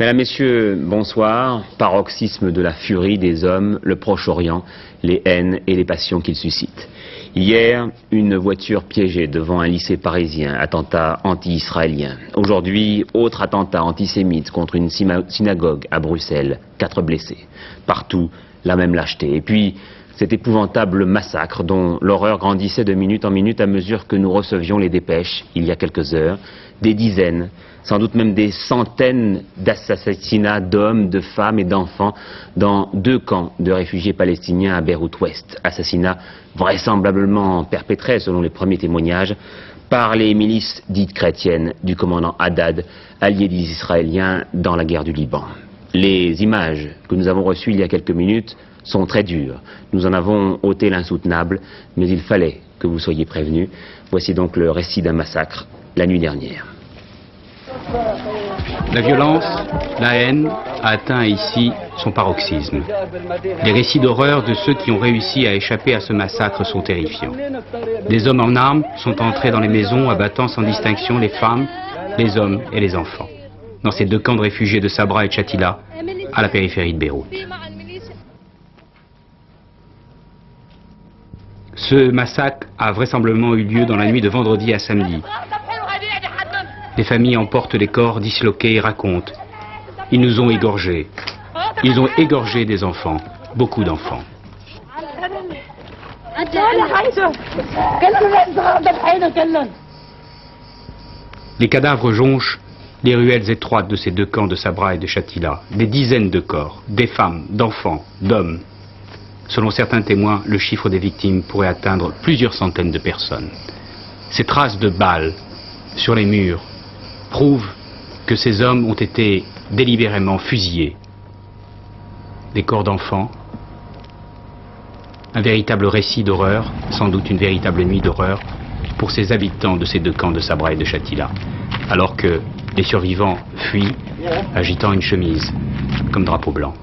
Mesdames, Messieurs, bonsoir. Paroxysme de la furie des hommes, le Proche-Orient, les haines et les passions qu'il suscite. Hier, une voiture piégée devant un lycée parisien, attentat anti-israélien. Aujourd'hui, autre attentat antisémite contre une synagogue à Bruxelles, 4 blessés. Partout, la même lâcheté. Et puis, cet épouvantable massacre dont l'horreur grandissait de minute en minute à mesure que nous recevions les dépêches, il y a quelques heures, des dizaines, sans doute même des centaines d'assassinats d'hommes, de femmes et d'enfants dans 2 camps de réfugiés palestiniens à Beyrouth-Ouest. Assassinats vraisemblablement perpétrés, selon les premiers témoignages, par les milices dites chrétiennes du commandant Haddad, allié des Israéliens dans la guerre du Liban. Les images que nous avons reçues il y a quelques minutes sont très dures. Nous en avons ôté l'insoutenable, mais il fallait que vous soyez prévenus. Voici donc le récit d'un massacre la nuit dernière. La violence, la haine a atteint ici son paroxysme. Les récits d'horreur de ceux qui ont réussi à échapper à ce massacre sont terrifiants. Des hommes en armes sont entrés dans les maisons abattant sans distinction les femmes, les hommes et les enfants, dans ces 2 camps de réfugiés de Sabra et de Shatila, à la périphérie de Beyrouth. Ce massacre a vraisemblablement eu lieu dans la nuit de vendredi à samedi. Les familles emportent les corps disloqués et racontent. Ils nous ont égorgés. Ils ont égorgé des enfants, beaucoup d'enfants. Les cadavres jonchent les ruelles étroites de ces 2 camps de Sabra et de Shatila. Des dizaines de corps, des femmes, d'enfants, d'hommes. Selon certains témoins, le chiffre des victimes pourrait atteindre plusieurs centaines de personnes. Ces traces de balles sur les murs prouvent que ces hommes ont été délibérément fusillés. Des corps d'enfants, un véritable récit d'horreur, sans doute une véritable nuit d'horreur pour ces habitants de ces 2 camps de Sabra et de Shatila, alors que les survivants fuient agitant une chemise comme drapeau blanc.